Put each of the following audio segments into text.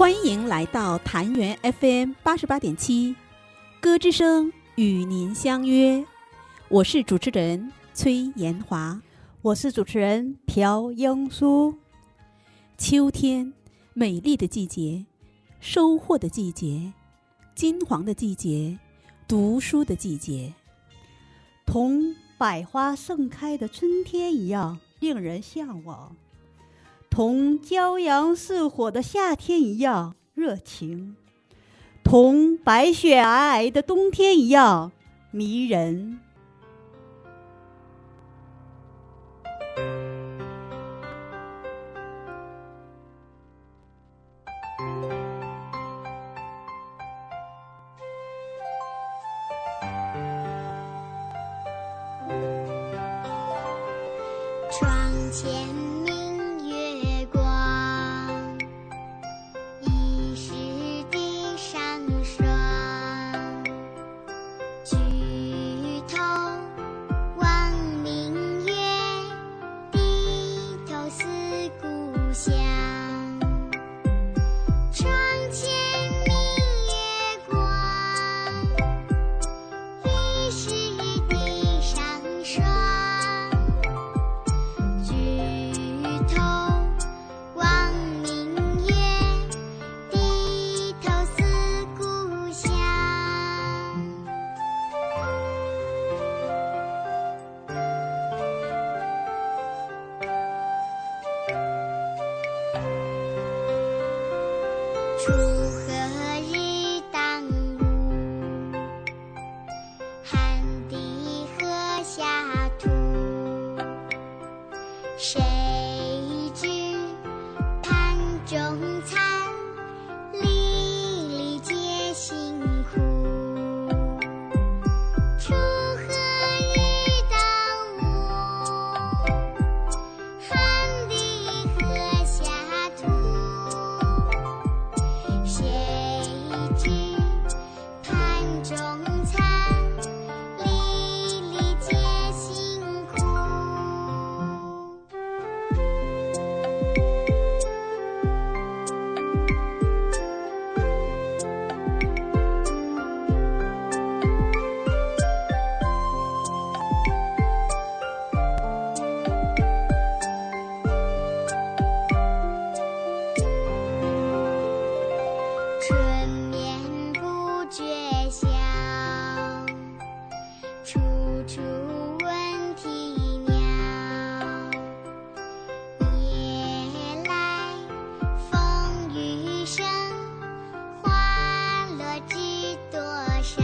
欢迎来到坛园 FM 88.7，歌之声与您相约。我是主持人崔延华，我是主持人朴英淑。秋天，美丽的季节，收获的季节，金黄的季节，读书的季节，同百花盛开的春天一样令人向往，同骄阳似火的夏天一样热情，同白雪皑皑的冬天一样迷人。窗前明月光，疑是地上霜。举头望明月，低头思故乡。窗前明月光，疑是地上霜。锄禾日当午，汗滴禾下土。谁知盘中餐，粒粒皆辛苦。锄禾日当午，汗滴禾下土。谁知盘中餐，粒粒皆辛苦。春眠不觉晓，处处闻啼鸟。夜来风雨声，花落知多少。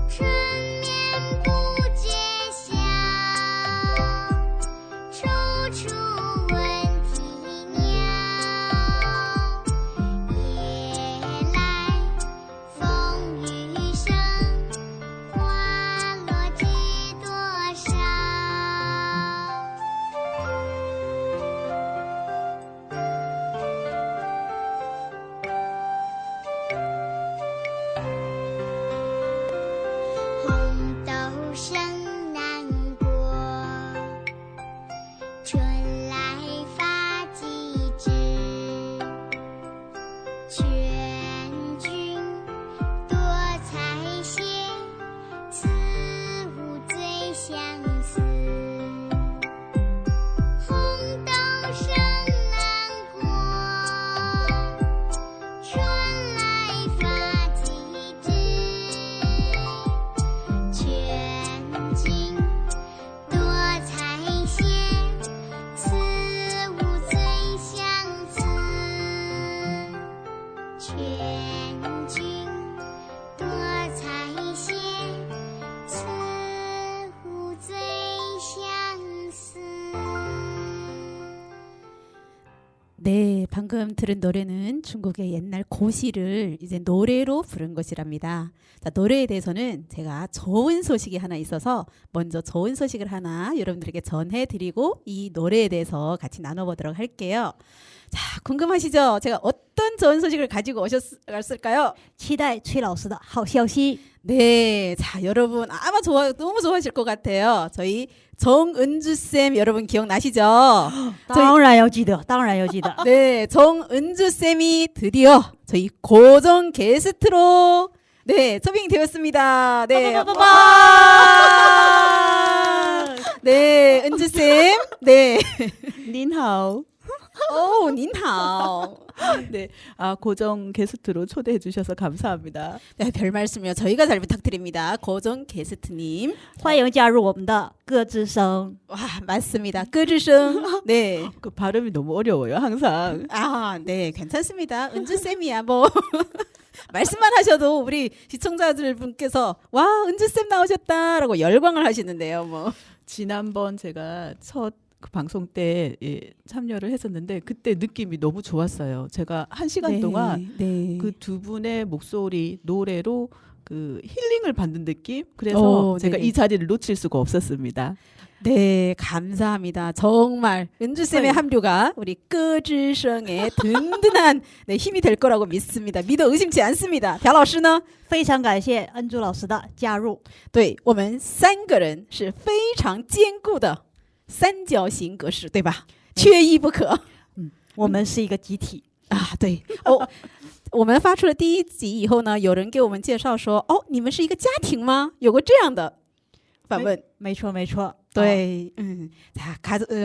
春眠不觉晓，处处闻啼鸟。夜来风雨声，花落知多少。红豆生南国，春来发几枝。劝君多采撷，此物最相思。红豆生南国，春来发几枝。劝君多采撷，此物最相思。劝君多采撷，此物最相思。 네, 방금 들은 노래는 중국의 옛날 고시를 이제 노래로 부른 것이랍니다. 자, 노래에 대해서는 제가 좋은 소식이 하나 있어서 먼저 좋은 소식을 하나 여러분들에게 전해드리고 이 노래에 대해서 같이 나눠보도록 할게요. 자, 궁금하시죠? 제가 어떤 좋은 소식을 가지고 오셨을까요? 期待崔老师的好消息。 네, 자, 여러분 아마 너무 좋아하실 것 같아요. 저희 정은주 쌤 여러분 기억나시죠? 当然要记得，当然要记得。 네, 정은주 쌤이 드디어 저희 고정 게스트로 네, 초빙이 되었습니다. 네. 빠바바바바! 와! 네, 은주 쌤. 네. 您好. 오, 닌하오. 네, 고정 게스트로 초대해 주셔서 감사합니다. 네, 별 말씀이요. 저희가 잘 부탁드립니다. 고정 게스트님. 欢迎加入我们的歌之声。 와, 맞습니다. 끄즈승. 네. 그 발음이 너무 어려워요, 항상. 아, 네, 괜찮습니다. 은주 쌤이야, 뭐. 말씀만 하셔도 우리 시청자들 분께서 와, 은주 쌤 나오셨다라고 열광을 하시는데요, 뭐. 지난번 제가 첫 그 방송 때 참여를 했었는데 그때 느낌이 너무 좋았어요. 제가 1시간 네, 동안 네. 그 두 분의 목소리, 노래로 그 힐링을 받는 느낌? 그래서 제가 네네. 이 자리를 놓칠 수가 없었습니다. 네, 감사합니다. 정말 은주 쌤의 네. 합류가 우리 끄즈성의 든든한 네, 힘이 될 거라고 믿습니다. 믿어 의심치 않습니다. 朴老师呢？非常感谢恩珠老师的加入。对，我们3个人是非常坚固的三角形格式，对吧？缺一不可。我们是一个集体。啊，对哦，我们发出了第1集以后呢，有人给我们介绍说，哦，你们是一个家庭吗？有过这样的反问。没错，没错。 네, 자,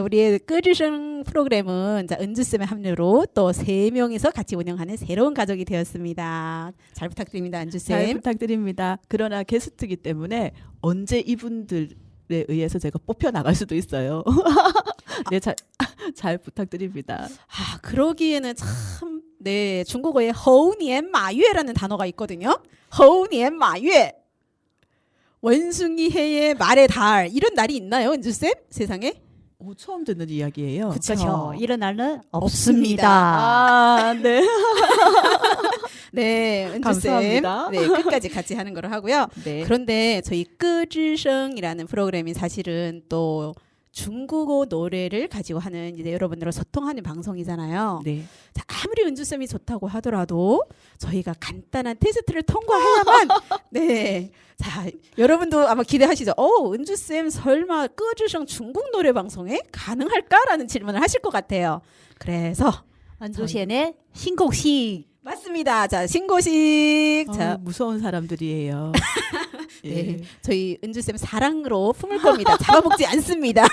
우리의 끄즈성 프로그램은 자, 은주쌤의 합류로 또 3명이서 같이 운영하는 새로운 가족이 되었습니다. 잘 부탁드립니다, 잘 은주쌤. 부탁드립니다. 그러나 게스트이기 때문에 언제 이분들에 의해서 제가 뽑혀 나갈 수도 있어요. 네, 잘 부탁드립니다. 아, 그러기에는 참, 네, 중국어에 허우니엔马月라는 단어가 있거든요. 허우니엔马月. 원숭이 해의 말의 달 이런 날이 있나요, 은주쌤? 세상에? 처음 듣는 이야기예요. 그렇죠. 이런 날은 없습니다. 없습니다. 네. 네, 은주쌤. 감사합니다. 네, 끝까지 같이 하는 거로 하고요. 네. 그런데 저희 끄즈성이라는 프로그램이 사실은 또 중국어 노래를 가지고 하는 이제 여러분들과 소통하는 방송이잖아요. 네. 자, 아무리 은주쌤이 좋다고 하더라도 저희가 간단한 테스트를 통과해야만 네. 자, 여러분도 아마 기대하시죠. 은주쌤 설마 끄즈성 중국 노래 방송에 가능할까라는 질문을 하실 것 같아요. 그래서 안주贤의 신곡식. 맞습니다. 자, 신고식. 자, 무서운 사람들이에요. 네, 저희 은주쌤 사랑으로 품을 겁니다. 잡아먹지 않습니다.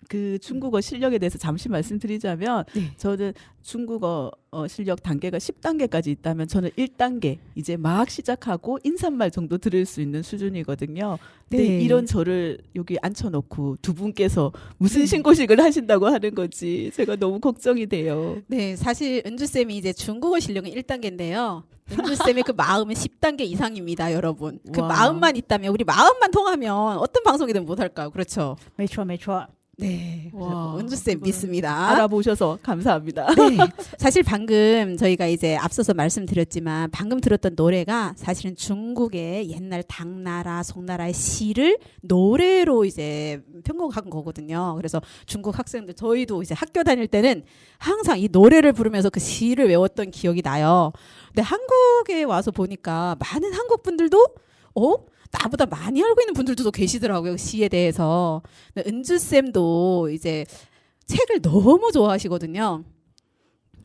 그 중국어 실력에 대해서 잠시 말씀드리자면 네. 저는 중국어 실력 단계가 10단계까지 있다면 저는 1단계 이제 막 시작하고 인사말 정도 들을 수 있는 수준이거든요. 근데 네. 이런 저를 여기 앉혀놓고 두 분께서 무슨 신고식을 하신다고 하는 건지 제가 너무 걱정이 돼요. 네, 사실 은주쌤이 이제 중국어 실력은 1단계인데요. 은주쌤의 그 마음은 10단계 이상입니다, 여러분. 그 와. 마음만 있다면, 우리 마음만 통하면 어떤 방송이든 못할까요? 그렇죠? 没错，没错。 네, 와, 은주쌤 그걸 믿습니다. 알아보셔서 감사합니다. 네, 사실 방금 저희가 이제 앞서서 말씀드렸지만 방금 들었던 노래가 사실은 중국의 옛날 당나라, 송나라의 시를 노래로 이제 편곡한 거거든요. 그래서 중국 학생들 저희도 이제 학교 다닐 때는 항상 이 노래를 부르면서 그 시를 외웠던 기억이 나요. 근데 한국에 와서 보니까 많은 한국 분들도 나보다 많이 알고 있는 분들도 계시더라고요. 시에 대해서. 은주쌤도 이제 책을 너무 좋아하시거든요.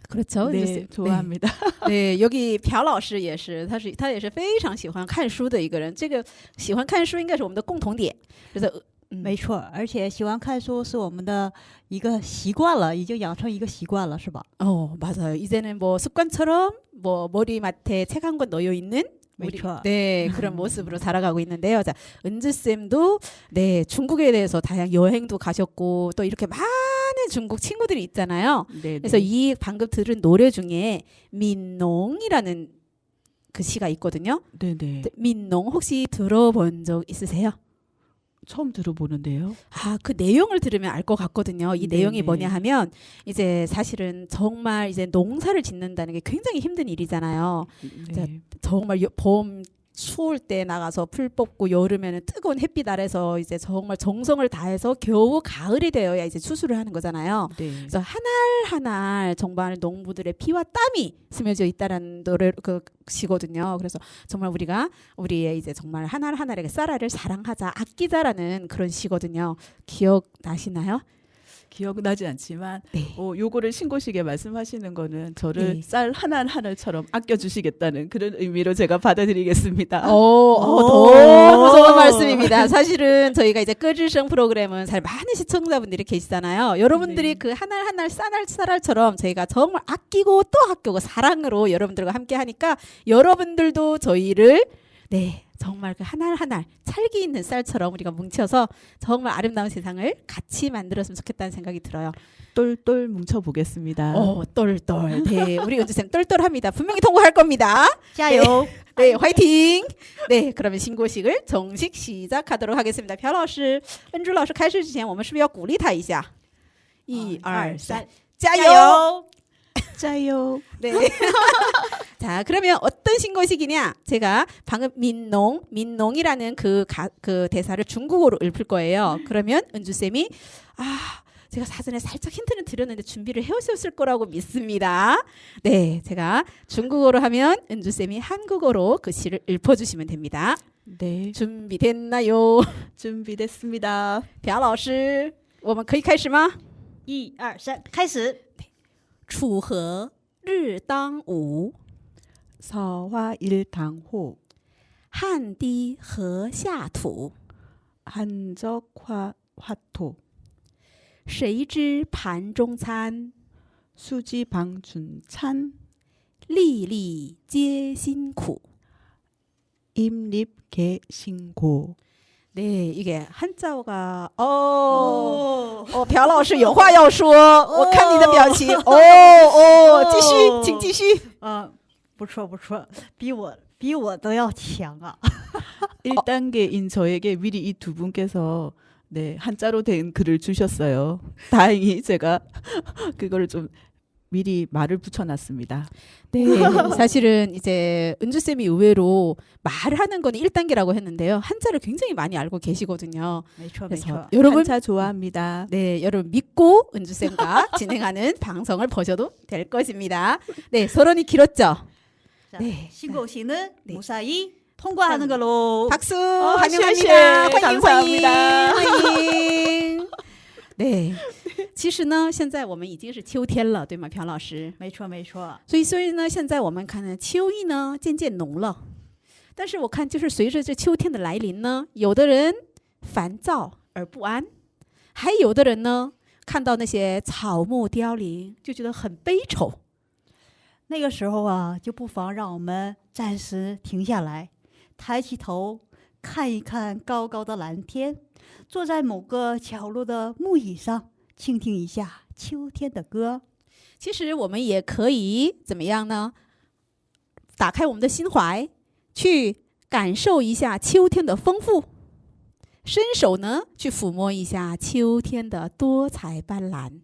그렇죠? 네, 은주쌤. 좋아합니다. 네, 여기 朴老师也是，他也是非常喜欢看书的一个人。这个喜欢看书应该是我们的共同点。그래서 没错，而且喜欢看书是我们的一个习惯了，已经养成一个习惯了，是吧？ 맞아요. 이제는 뭐 습관처럼 뭐 머리맡에 책 한 권 놓여 있는 그렇죠. 네, 그런 모습으로 살아가고 있는데요. 자, 은주쌤도 네, 중국에 대해서 다양한 여행도 가셨고 또 이렇게 많은 중국 친구들이 있잖아요. 네, 그래서 이 방금 들은 노래 중에 민농이라는 그 시가 있거든요. 네네. 민농 혹시 들어본 적 있으세요? 처음 들어보는데요. 그 내용을 들으면 알 것 같거든요. 이 내용이 네네. 뭐냐 하면 이제 사실은 정말 이제 농사를 짓는다는 게 굉장히 힘든 일이잖아요. 네. 자, 정말 봄 추울 때 나가서 풀 뽑고 여름에는 뜨거운 햇빛 아래서 이제 정말 정성을 다해서 겨우 가을이 되어야 이제 추수를 하는 거잖아요. 네. 그래서 한 알 한 알 정말 농부들의 피와 땀이 스며져 있다라는 노래 그 시거든요. 그래서 정말 우리가 우리의 이제 정말 한 알 한 알의 쌀알을 사랑하자, 아끼자라는 그런 시거든요. 기억 나시나요? 기억나지 않지만 네. 요거를 신고식에 말씀하시는 거는 저를 네. 쌀 한 알 한 알처럼 아껴주시겠다는 그런 의미로 제가 받아들이겠습니다. 너무 좋은 말씀입니다. 사실은 저희가 이제 끄지성 프로그램은 잘 많은 시청자분들이 계시잖아요. 여러분들이 네. 그 한 알 한 알 쌀알처럼 저희가 정말 아끼고 또 아끼고 사랑으로 여러분들과 함께 하니까 여러분들도 저희를 네 정말 그 한 알 한 알 찰기 있는 쌀처럼 우리가 뭉쳐서 정말 아름다운 세상을 같이 만들었으면 좋겠다는 생각이 들어요. 똘똘 뭉쳐보겠습니다. 똘똘. 네, 우리 은주쌤 똘똘합니다. 분명히 통과할 겁니다. 加油！ 네, 화이팅! 네, 그러면 신고식을 정식 시작하도록 하겠습니다. 朴老师, 은주老师开始之前我们是不是要鼓励他一下? 1, 2, 3, 加油! 짜요. 네. 자, 그러면 어떤 신고식이냐? 제가 방금 민농이라는 그 대사를 중국어로 읊을 거예요. 그러면 은주쌤이 제가 사전에 살짝 힌트는 드렸는데 준비를 해오셨을 거라고 믿습니다. 네, 제가 중국어로 하면 은주쌤이 한국어로 그 시를 읊어주시면 됩니다. 네, 준비됐나요? 준비됐습니다. 朴老师，我们可以开始吗？ 1、2、3，开始！楚河日当午， 서화일당호 汗滴禾下土。 한적화토 谁知盘中餐， 수지방춘찬 粒粒皆辛苦。 임립개신고. 네, 이게 한자어가 朴老师有话要说，我看你的表情，继续，请继续。不错不错，比我都要强啊！ 1단계인 저에게 미리 이 두 분께서 네, 한자로 된 글을 주셨어요. 다행히 제가 그거를 좀 미리 말을 붙여놨습니다. 네, 사실은 이제 은주쌤이 의외로 말하는 거는 1단계라고 했는데요. 한자를 굉장히 많이 알고 계시거든요. 没错没 그래서 错， 여러분, 한자 좋아합니다. 네, 여러분 믿고 은주쌤과 진행하는 방송을 보셔도 될 것입니다. 네, 서론이 길었죠? 자, 네. 신고식은 네. 무사히 통과하는 걸로. 박수 谢谢 환영합니다.欢迎 감사합니다. 欢迎。对，其实呢，现在我们已经是秋天了，对吗，朴老师？没错没错，所以呢，现在我们看呢，秋意呢渐渐浓了。但是我看，就是随着这秋天的来临呢，有的人烦躁而不安，还有的人呢，看到那些草木凋零，就觉得很悲愁。那个时候啊，就不妨让我们暂时停下来，抬起头看一看高高的蓝天，坐在某个角落的木椅上，倾听一下秋天的歌。其实我们也可以怎么样呢？打开我们的心怀，去感受一下秋天的丰富，伸手呢去抚摸一下秋天的多彩斑斓。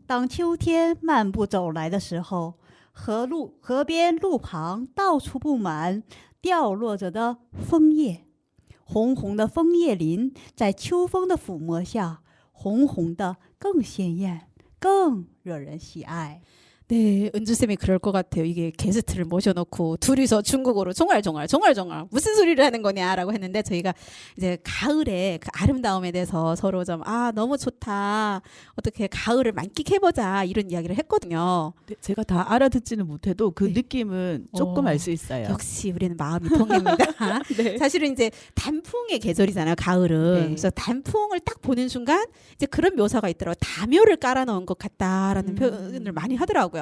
当秋天漫步走来的时候，河边路旁到处布满掉落着的枫叶，红红的枫叶林在秋风的抚摸下，红红的更鲜艳，更惹人喜爱。 네, 은주쌤이 그럴 것 같아요. 이게 게스트를 모셔놓고 둘이서 중국어로 종알종알 무슨 소리를 하는 거냐라고 했는데 저희가 이제 가을의 그 아름다움에 대해서 서로 좀 너무 좋다. 어떻게 가을을 만끽해보자 이런 이야기를 했거든요. 네, 제가 다 알아듣지는 못해도 그 네. 느낌은 조금 알 수 있어요. 역시 우리는 마음이 통합니다. 네. 사실은 이제 단풍의 계절이잖아요, 가을은. 네. 그래서 단풍을 딱 보는 순간 이제 그런 묘사가 있더라고요. 다묘를 깔아놓은 것 같다라는 표현을 많이 하더라고요.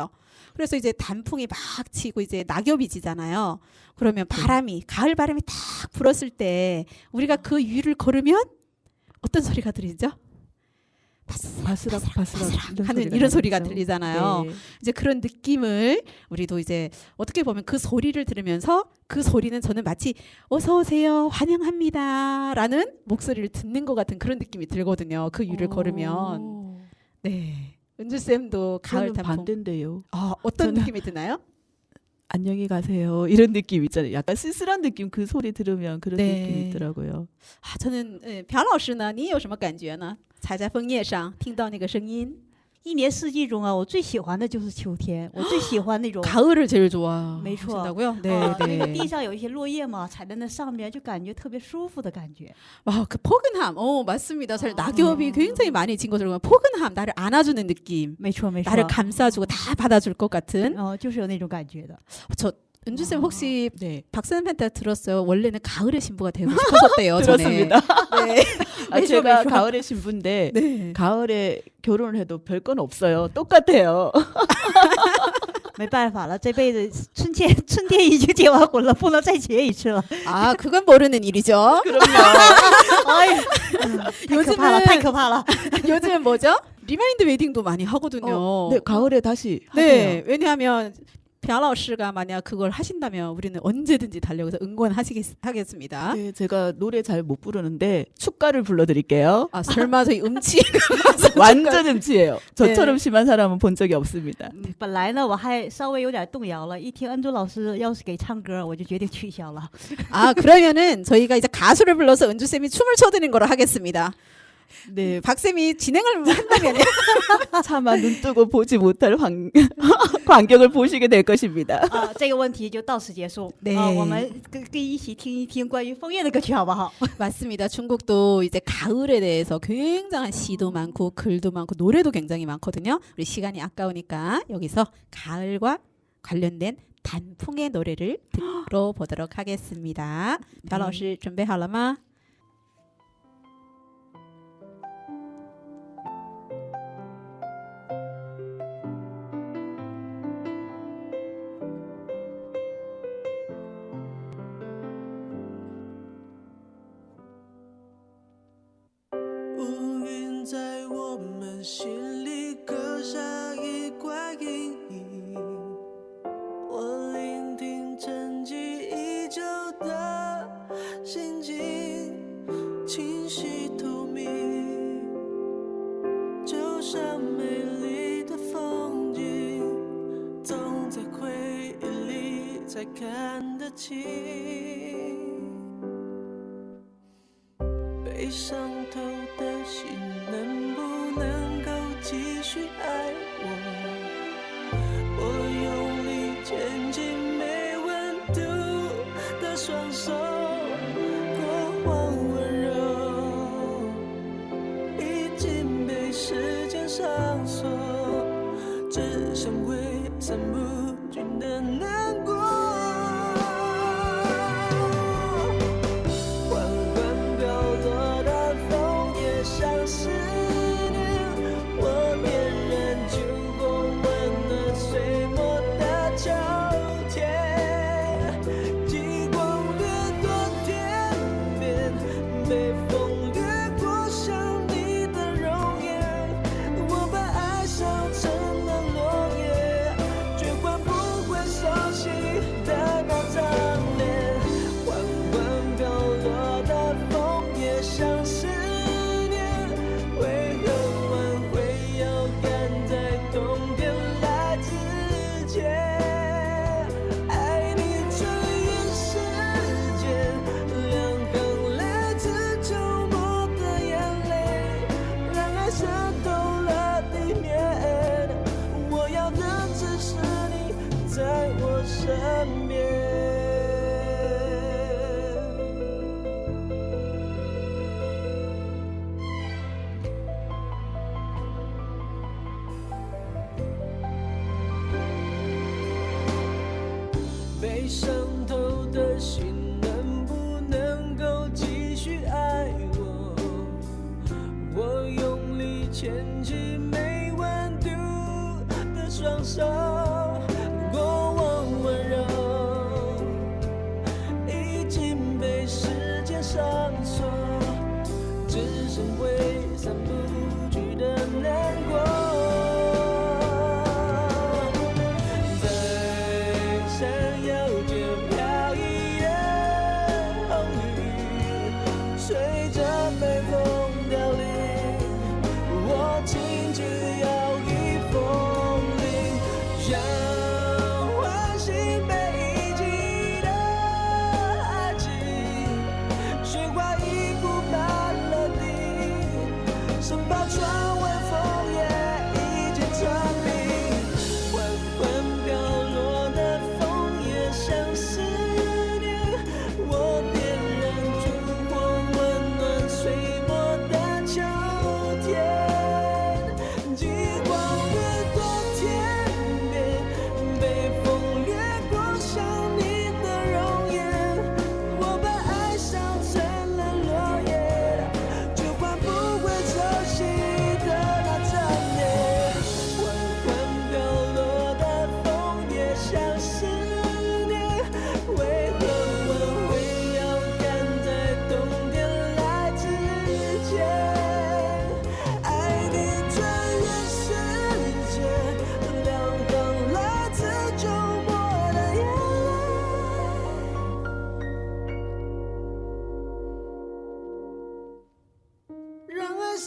그래서 이제 단풍이 막 치고 이제 낙엽이 지잖아요. 그러면 바람이 가을 바람이 딱 불었을 때 우리가 그 위를 걸으면 어떤 소리가 들리죠? 바스락 하는 이런 소리가 들리잖아요. 네. 이제 그런 느낌을 우리도 이제 어떻게 보면 그 소리를 들으면서 그 소리는 저는 마치 어서 오세요 환영합니다라는 목소리를 듣는 것 같은 그런 느낌이 들거든요. 그 위를 걸으면. 네. 은주 쌤도 가을 저는 단풍. 반대인데요. 어떤 저는- 느낌이 드나요? 안녕히 가세요 이런 느낌 있잖아요. 약간 쓸쓸한 느낌 그 소리 들으면 그런 네. 느낌이 있더라고요. 啊，저는 朴老师呢，你有什么感觉呢？踩在枫叶上，听到那个声音，一年四季中啊，我最喜欢的就是秋天，我最喜欢那种 가을을 제일 좋아. 没错。 하신다고요? 네, 那个 네. 地上有一些落叶嘛，踩在那上面就感觉特别舒服的感觉。 와, 그 포근함. 맞습니다. 사실 아. 낙엽이 굉장히 많이 진 것으로 보면 포근함, 나를 안아주는 느낌, 没错没错， 나를 감싸주고 다 받아줄 것 같은. 就是有那种感觉的。 저 은주쌤 혹시 네. 박선생한테 들었어요? 원래는 가을의 신부가 되고 싶었었대요. 전에. 들었습니다. 네. 아, 매초, 제가 매초. 가을의 신부인데 네. 가을에 결혼을 해도 별건 없어요. 똑같아요. 没办法了，这辈子春天已经结完婚了，不能再结一次了。 아, 그건 모르는 일이죠. 그럼요. 哎呀，太可怕了， 요즘은 太可怕了。 요즘은 뭐죠? 리마인드 웨딩도 많이 하거든요. 네, 가을에 다시 네, 하세요. 왜냐하면 벼라오씨가 만약 그걸 하신다면 우리는 언제든지 달려가서 응원하겠습니다. 네, 제가 노래 잘 못 부르는데 축가를 불러드릴게요. 아, 설마 저희 음치 완전 음치예요. 저처럼 네. 심한 사람은 본 적이 없습니다. 本来呢，我还稍微有点动摇了，一听恩珠老师要是给唱歌，我就决定取消了。 아, 그러면은 저희가 이제 가수를 불러서 은주쌤이 춤을 춰드리는 거로 하겠습니다. 네, 박쌤이 진행을 한다면요. 차마 눈 뜨고 보지 못할 광경을 보시게 될 것입니다. 啊，这个问题就到此结束。 네 啊，我们跟一起听一听关于枫叶的歌曲，好不好？ 맞습니다. 중국도 이제 가을에 대해서 굉장한 시도 많고 글도 많고 노래도 굉장히 많거든요. 우리 시간이 아까우니까 여기서 가을과 관련된 단풍의 노래를 들어보도록 하겠습니다. 별老师准备好了吗？ 乌云在我们心里刻下一块阴影，我聆听沉寂已久的心情，清晰透明，就像美丽的风景，总在回忆里才看得清。被伤透的心能不能够继续爱我？我用力牵紧没温度的双手，过往温柔已经被时间上锁，只剩挥散不尽的难过。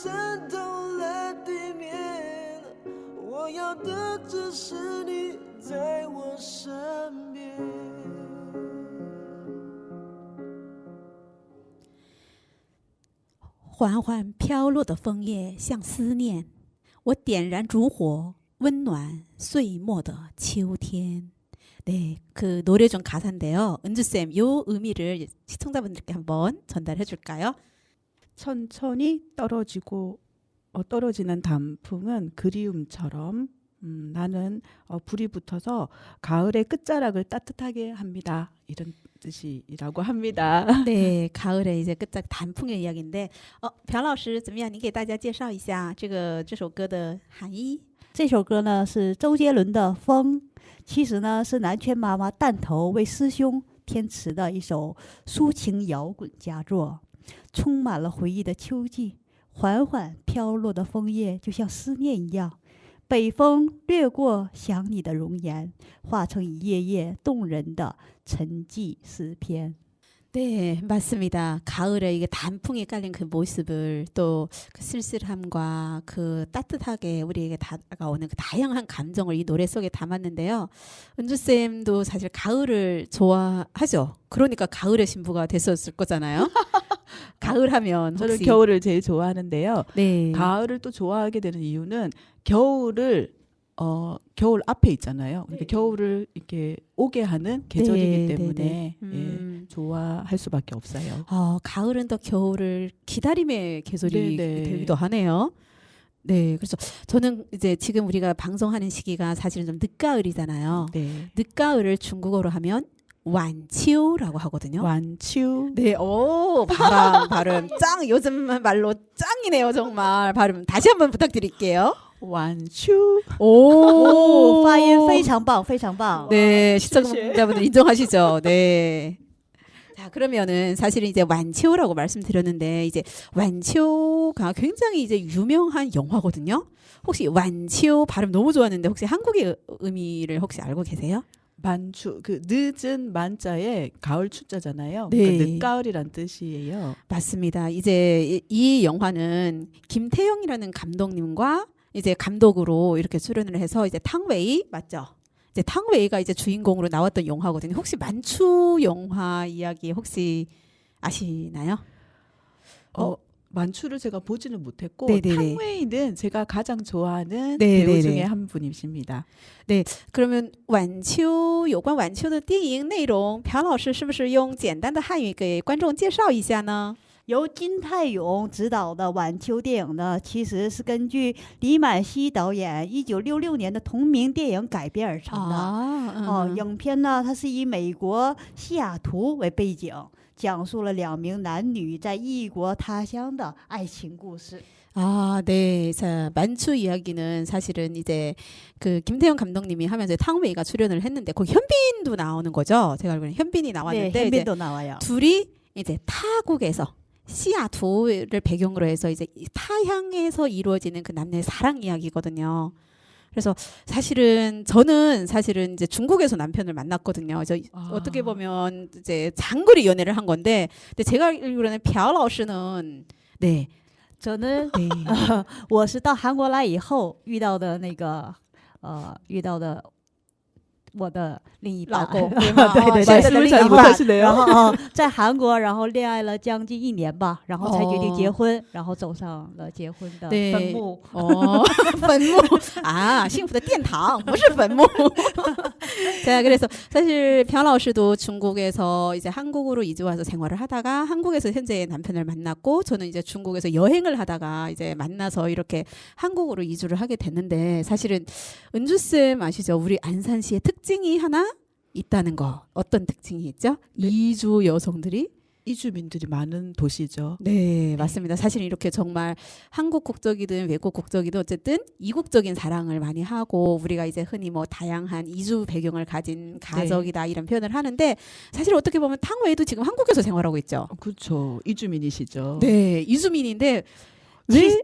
渗透了地面，我要的只是你在我身边。缓缓飘落的枫叶像思念，我点燃烛火，温暖岁末的秋天。 네, 그 노래 중 가사인데요. 은주쌤, 요 의미를 시청자분들께 한번 전달해 줄까요? 천천히 떨어지고 떨어지는 단풍은 그리움처럼 나는 불이 붙어서 가을의 끝자락을 따뜻하게 합니다. 이런 뜻이라고 합니다. 네, 가을의 이제 끝자락 단풍의 이야기인데, 朴老师怎么样？你给大家介绍一下这首歌的含义。这首歌呢是周杰伦的《风》，其实呢是南拳妈妈弹头为师兄填词的一首抒情摇滚佳作，充满了回忆的秋季，缓缓飘落的枫叶就像思念一样，北风掠过想你的容颜，化成一页页动人的沉寂诗篇。 네, 맞습니다. 가을에 이게 단풍이 깔린 그 모습을 또 그 쓸쓸함과 그 따뜻하게 우리에게 다가오는 그 다양한 감정을 이 노래 속에 담았는데요. 은주쌤도 사실 가을을 좋아하죠. 그러니까 가을의 신부가 됐었을 거잖아요. 가을 하면 저는 혹시 겨울을 제일 좋아하는데요. 네. 가을을 또 좋아하게 되는 이유는 겨울을 겨울 앞에 있잖아요. 그러니까 겨울을 이렇게 오게 하는 계절이기 네, 때문에 네, 네. 예, 좋아할 수밖에 없어요. 가을은 또 겨울을 기다림의 계절이 네, 네. 되기도 하네요. 네, 그래서 저는 이제 지금 우리가 방송하는 시기가 사실은 좀 늦가을이잖아요. 네. 늦가을을 중국어로 하면 완치우라고 하거든요. 완치우. 네, 오 발음 짱 요즘 말로 짱이네요 정말 발음 다시 한번 부탁드릴게요. 완추. 오, 发音非常棒，非常棒。 네, 시청자분들 인정하시죠? 네. 자, 그러면은 사실은 이제 완치오라고 말씀드렸는데 이제 완치오가 굉장히 이제 유명한 영화거든요. 혹시 완치오 발음 너무 좋았는데 혹시 한국의 의미를 혹시 알고 계세요? 만추 그 늦은 만자에 가을 추자잖아요. 네. 그러니까 늦가을이란 뜻이에요. 맞습니다. 이제 이 영화는 김태형이라는 감독님과 이제 감독으로 이렇게 수련을 해서 이제 탕웨이 맞죠? 이제 탕웨이가 이제 주인공으로 나왔던 영화거든요. 혹시 만추 영화 이야기 혹시 아시나요? 만추를 제가 보지는 못했고 네네네. 탕웨이는 제가 가장 좋아하는 네네네. 배우 중에 한 분이십니다. 그러면 완秋有关완秋的电影内容朴老师是不是用简单的汉语给观众介绍一下呢？由金泰勇执导的晚秋电影呢，其实是根据李满熙导演1966年的同名电影改编而成的。影片呢，它是以美国西雅图为背景，讲述了2名男女在异国他乡的爱情故事。 네. 자, 만추 이야기는 사실은 이제 그 김태형 감독님이 하면서 탕웨이가 출연을 했는데 거기 현빈도 나오는 거죠. 제가 알기로는 현빈이 나왔는데 네, 이제 현빈도 나와요. 둘이 이제 타국에서 시아토를 배경으로 해서 이제 타향에서 이루어지는 그 남녀의 사랑 이야기거든요. 그래서 사실은 저는 사실은 이제 중국에서 남편을 만났거든요. 어떻게 보면 이제 장거리 연애를 한 건데, 근데 제가 알기로는 朴老师는 네. 저는 네. 我是到韩国来以后遇到的我的另一半，老公对对对， 말씀을 잘 못하시네요. 然后在韩国，然后恋爱了将近1年吧，然后才决定结婚，然后走上了结婚的坟墓。坟墓아幸福的殿堂不是坟墓。 자, 그래서 사실 朴老师도 중국에서 이제 한국으로 이주 와서 생활을 하다가 한국에서 현재 남편을 만났고 저는 이제 중국에서 여행을 하다가 이제 만나서 이렇게 한국으로 이주를 하게 됐는데 사실은 은주쌤 아시죠? 우리 안산시의 특징이 하나 있다는 거. 어떤 특징이 있죠? 이주 여성들이 이주민들이 많은 도시죠. 네, 맞습니다. 사실 이렇게 정말 한국 국적이든 외국 국적이든 어쨌든 이국적인 사랑을 많이 하고 우리가 이제 흔히 뭐 다양한 이주 배경을 가진 가족이다 이런 표현을 하는데 사실 어떻게 보면 탕웨이도 지금 한국에서 생활하고 있죠. 그렇죠. 이주민이시죠. 네, 이주민인데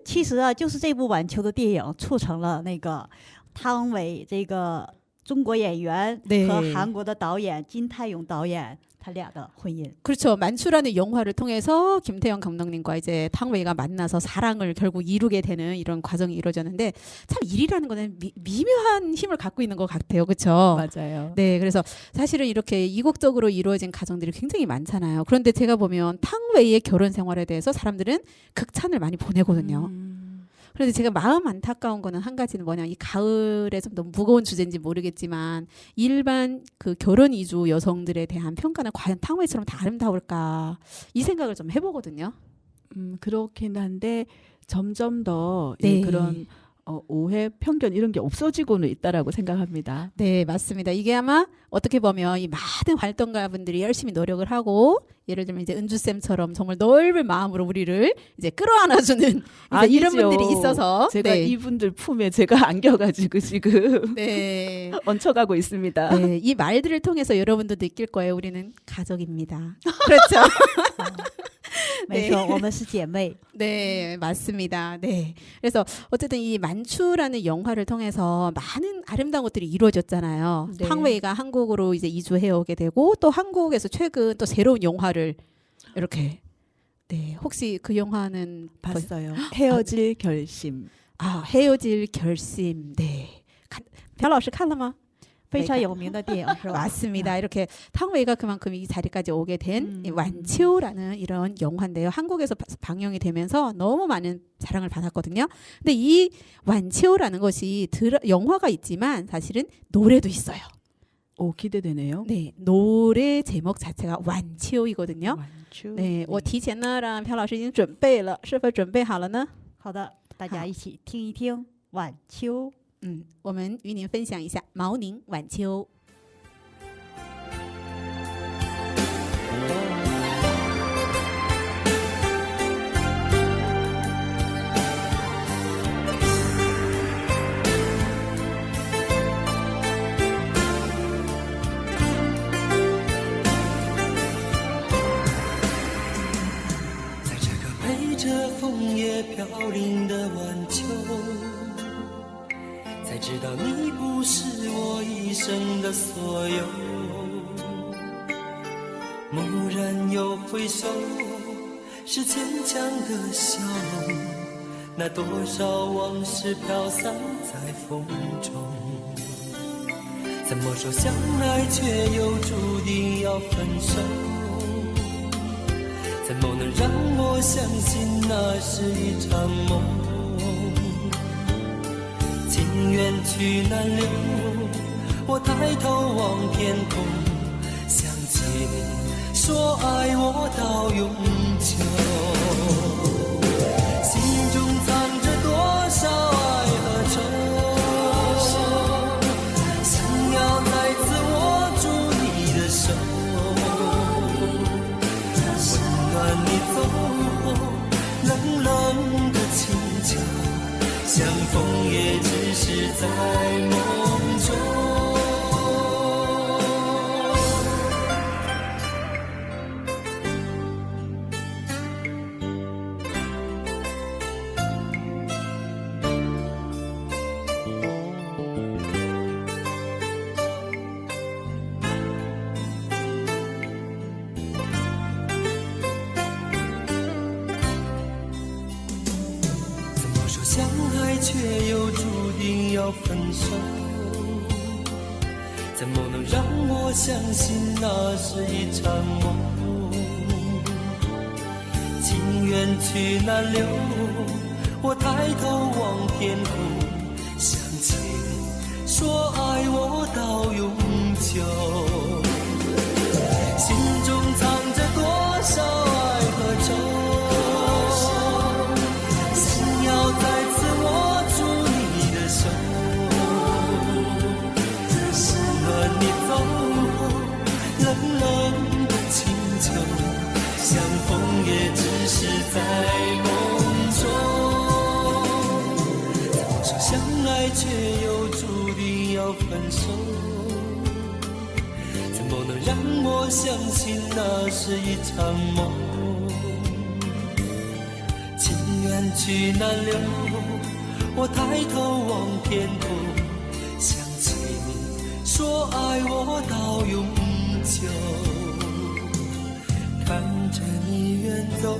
其实啊，就是这部晚秋的电影促成了那个汤唯这个中国演员和韩国的导演金泰勇导演他俩的婚姻。 그렇죠. 만추라는 영화를 통해서 김태형 감독님과 이제 탕웨이가 만나서 사랑을 결국 이루게 되는 이런 과정이 이루어졌는데 참 일이라는 거는 미묘한 힘을 갖고 있는 것 같아요. 그렇죠? 맞아요. 네, 그래서 사실은 이렇게 이국적으로 이루어진 가정들이 굉장히 많잖아요. 그런데 제가 보면 탕웨이의 결혼 생활에 대해서 사람들은 극찬을 많이 보내거든요. 그런데 제가 마음 안타까운 거는 한 가지는 뭐냐, 이 가을에 좀 너무 무거운 주제인지 모르겠지만 일반 그 결혼 이주 여성들에 대한 평가는 과연 탕웨이처럼 다 아름다울까 이 생각을 좀 해보거든요. 그렇긴 한데 점점 더 네. 그런 오해, 편견 이런 게 없어지고는 있다라고 생각합니다. 네, 맞습니다. 이게 아마 어떻게 보면 이 많은 활동가분들이 열심히 노력을 하고 예를 들면 이제 은주쌤처럼 정말 넓은 마음으로 우리를 이제 끌어안아주는 이제 이런 아니죠. 분들이 있어서 제가 네. 이분들 품에 제가 안겨가지고 지금 네. 얹혀가고 있습니다. 네, 이 말들을 통해서 여러분도 느낄 거예요. 우리는 가족입니다. 그렇죠. 没错，我们是姐妹。 네, 맞습니다. 네. 그래서 어쨌든 이 만추라는 영화를 통해서 많은 아름다운 것들이 이루어졌잖아요. 네. 탕웨이가 한국으로 이제 이주해 오게 되고 또 한국에서 최근 또 새로운 영화를 이렇게 네, 혹시 그 영화는 봤어요. 헤어질 결심. 헤어질 결심. 네. 朴老师看了吗?非常有名的电影是吧？ 맞습니다. 이렇게 탕웨이가 그만큼 이 자리까지 오게 된 이 완치오라는 이런 영화인데요. 한국에서 방영이 되면서 너무 많은 사랑을 받았거든요. 근데 이 완치오라는 것이 영화가 있지만 사실은 노래도 있어요. 오, 기대되네요. 네, 노래 제목 자체가 완치오이거든요. 완추. 네, 我提前呢让朴老师已经准备了，是否准备好了呢？好的，大家一起听一听晚秋。我们与您分享一下毛宁晚秋。在这个陪着枫叶飘零的晚秋，才知道你不是我一生的所有。蓦然又回首，是坚强的笑，那多少往事飘散在风中。怎么说相爱却又注定要分手？怎么能让我相信那是一场梦？情缘去难留，我抬头望天空，想起你说爱我到永久，心中藏着多少爱和愁，想要再次握住你的手，温暖你走后冷冷的清秋，相逢也只是在梦中。怎么说相爱却又注定要分手？怎么能让我相信那是一场梦？情缘去难留，我抬头望天空，想起你说爱我到永久，心中藏着多少爱和愁，想要再次握住你的手，温暖你走后冷冷的清秋，相逢也只是在梦中。怎么说相爱却又注定要分手？怎么能让我相信那是一场梦？情缘去难留，我抬头望天空，想起你说爱我到永久。都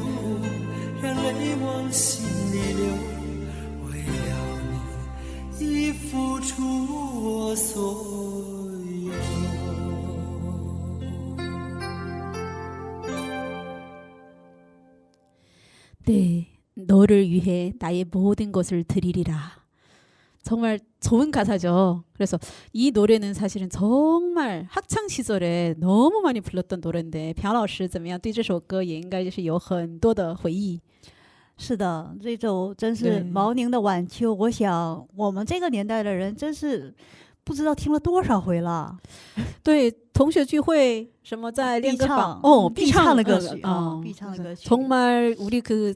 让泪往心里流，为了你已付出我所有。 네, 너를 위해 나의 모든 것을 드리리라. 정말 좋은 가사죠. 그래서 이 노래는 사실은 정말 학창 시절에 너무 많이 불렀던 노래인데 朴老师怎么样对这首歌也应该就是有很多的回忆。是的，这首真对是毛宁的《晚秋》，我想我们这个年代的人真是不知道听了多少回了。对，同学聚会什么在练歌房必唱的歌曲啊，必唱的歌曲。 정말 우리 그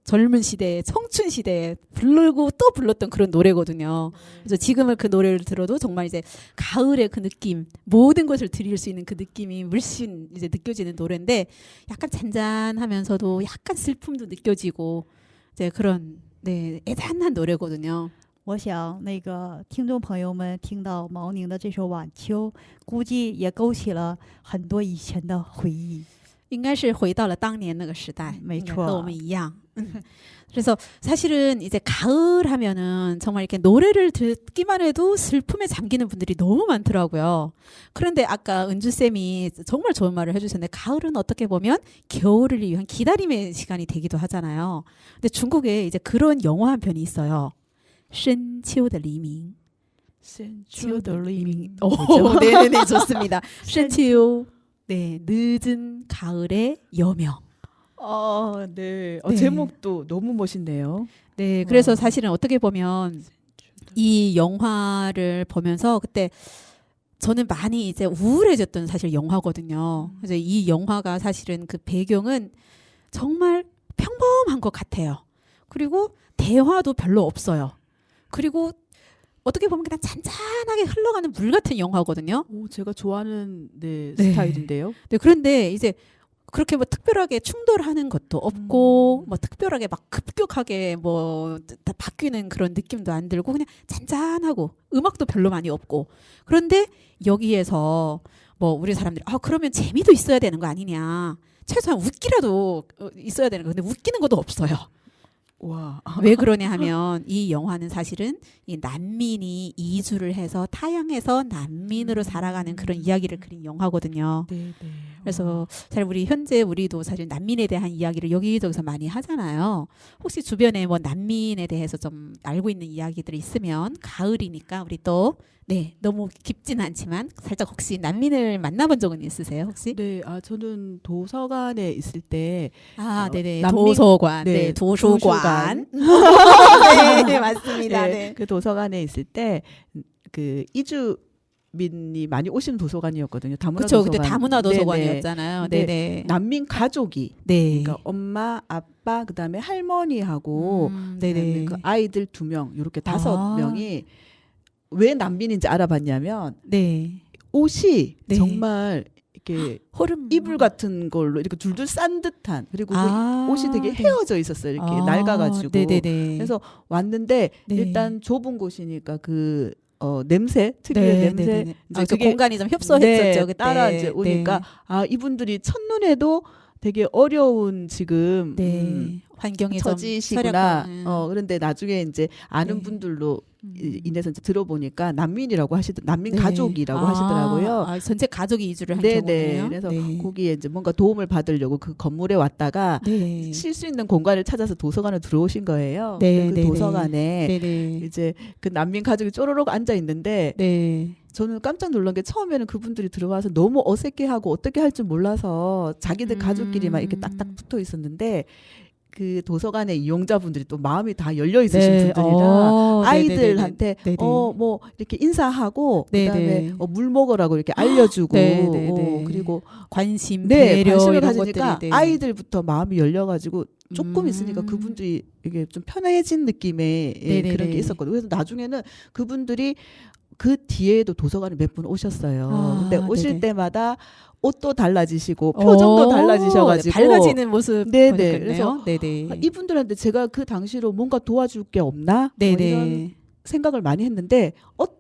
젊은 시대에 청춘 시대에 부르고 또 불렀던 그런 노래거든요. 그래서 지금은 그 노래를 들어도 정말 이제 가을의 그 느낌, 모든 것을 드릴 수 있는 그 느낌이 물씬 이제 느껴지는 노래인데 약간 잔잔하면서도 약간 슬픔도 느껴지고 이제 그런 네, 애잔한 노래거든요. 我想那个听众朋友们听到毛宁的这首《晚秋》，估计也勾起了很多以前的回忆。应该是回到了当年那个时代，没错。和我们一样。 그래서 사실은 이제 가을 하면은 정말 이렇게 노래를 듣기만 해도 슬픔에 잠기는 분들이 너무 많더라고요. 그런데 아까 은주 쌤이 정말 좋은 말을 해주셨는데 가을은 어떻게 보면 겨울을 위한 기다림의 시간이 되기도 하잖아요. 근데 중국에 이제 그런 영화 한 편이 있어요. 深秋的黎明. 深秋的黎明. 네네네 좋습니다. 深秋 네, 늦은 가을의 여명. 네. 네. 제목도 너무 멋있네요. 네, 그래서 사실은 어떻게 보면 이 영화를 보면서 그때 저는 많이 이제 우울해졌던 사실 영화거든요. 그래서 이 영화가 사실은 그 배경은 정말 평범한 것 같아요. 그리고 대화도 별로 없어요. 그리고 어떻게 보면 그냥 잔잔하게 흘러가는 물 같은 영화거든요. 오, 제가 좋아하는 네. 스타일인데요. 네, 그런데 이제 그렇게 뭐 특별하게 충돌하는 것도 없고 뭐 특별하게 막 급격하게 뭐 다 바뀌는 그런 느낌도 안 들고 그냥 잔잔하고 음악도 별로 많이 없고 그런데 여기에서 뭐 우리 사람들이 그러면 재미도 있어야 되는 거 아니냐 최소한 웃기라도 있어야 되는 거 근데 웃기는 것도 없어요. 와. 왜 그러냐 하면 이 영화는 사실은 이 난민이 이주를 해서 타향해서 난민으로 살아가는 그런 이야기를 그린 영화거든요. 네. 그래서 사실 우리 현재 우리도 사실 난민에 대한 이야기를 여기저기서 많이 하잖아요. 혹시 주변에 뭐 난민에 대해서 좀 알고 있는 이야기들이 있으면 가을이니까 우리 또 네, 너무 깊진 않지만 살짝 혹시 난민을 만나본 적은 있으세요? 혹시? 네, 저는 도서관에 있을 때 네네. 난민- 도서관. 네, 네, 도서관. 네, 맞습니다. 네, 네. 그 도서관에 있을 때 그 이주민이 많이 오시는 도서관이었거든요. 다문화 그렇죠. 도서관. 그때 다문화 네네. 도서관이었잖아요. 근데 네네. 난민 가족이 네. 그러니까 엄마, 아빠, 그다음에 할머니하고 네네. 그다음에 그 아이들 2명, 이렇게 5명이 아. 왜 난민인지 알아봤냐면 네. 옷이 네. 정말 이렇게 호름 이불 같은 걸로 이렇게 둘둘 싼 듯한 그리고 그 옷이 되게 네. 헤어져 있었어요. 이렇게 낡아가지고. 네네네. 그래서 왔는데 네. 일단 좁은 곳이니까 그 냄새 특유의 네, 냄새 네네네. 이제 그 공간이 좀 협소했었죠 네, 그때. 따라 이제 오니까 이분들이 첫눈에도 되게 어려운 지금 네. 환경이 좀 처지시구나. 쇠약한, 그런데 나중에 이제 아는 네. 분들로 인해서 이제 들어보니까 난민이라고 난민 네. 가족이라고 하시더라고요. 전체 가족이 이주를 한 네네. 경우네요. 그래서 네. 거기에 이제 뭔가 도움을 받으려고 그 건물에 왔다가 네. 쉴 수 있는 공간을 찾아서 도서관에 들어오신 거예요. 네, 근데 그 네네. 도서관에 네네. 이제 그 난민 가족이 쪼로록 앉아 있는데 네. 저는 깜짝 놀란 게 처음에는 그분들이 들어와서 너무 어색해하고 어떻게 할 줄 몰라서 자기들 가족끼리만 이렇게 딱딱 붙어 있었는데 그 도서관의 이용자분들이 또 마음이 다 열려 있으신 네. 분들이라 아이들한테 네네네. 뭐 이렇게 인사하고 네네. 그다음에 물 먹으라고 이렇게 알려주고 네네네. 그리고 관심, 네, 배려 관심을 이런 가지니까 것들이 네. 아이들부터 마음이 열려가지고 조금 있으니까 음. 그분들이 이게 좀 편해진 느낌의 네네네. 그런 게 있었거든요. 그래서 나중에는 그분들이 그 뒤에도 도서관에 몇 분 오셨어요. 근데 오실 네네. 때마다 옷도 달라지시고 표정도 달라지셔가지고 밝아지는 모습 네네. 보니까요. 그래서 네네. 이분들한테 제가 그 당시로 뭔가 도와줄 게 없나? 뭐 네네. 이런 생각을 많이 했는데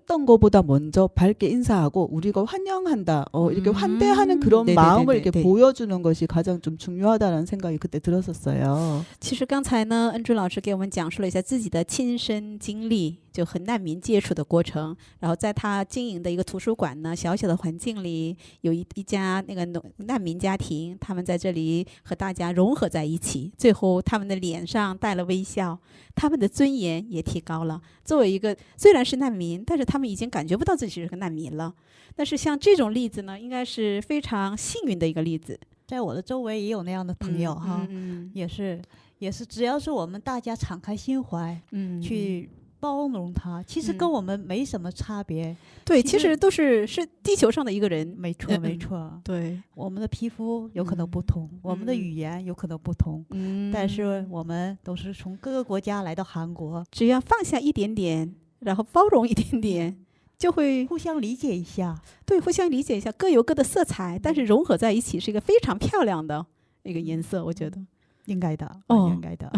어떤 거보다 먼저 밝게 인사하고 우리가 환영한다, 이렇게 환대하는 그런 네네네네. 마음을 이렇게 네. 보여주는 것이 가장 좀 중요하다는 생각이 그때 들었었어요. 其实刚才呢，恩珠老师给我们讲述了一下自己的亲身经历，就和难民接触的过程。然后在他经营的一个图书馆呢，小小的环境里，有一家那个难民家庭，他们在这里和大家融合在一起，最后他们的脸上带了微笑，他们的尊严也提高了。作为一个虽然是难民，但是他们已经感觉不到自己是个难民了。但是像这种例子呢，应该是非常幸运的一个例子。在我的周围也有那样的朋友哈，也是只要是我们大家敞开心怀，去包容他，其实跟我们没什么差别。对，其实其实都是地球上的一个人。没错，没错。对，我们的皮肤有可能不同，我们的语言有可能不同，但是我们都是从各个国家来到韩国，只要放下一点点，然后包容一点点，就会互相理解一下。对，互相理解一下，各有各的色彩，但是融合在一起是一个非常漂亮的一个颜色，我觉得。应该的，应该的。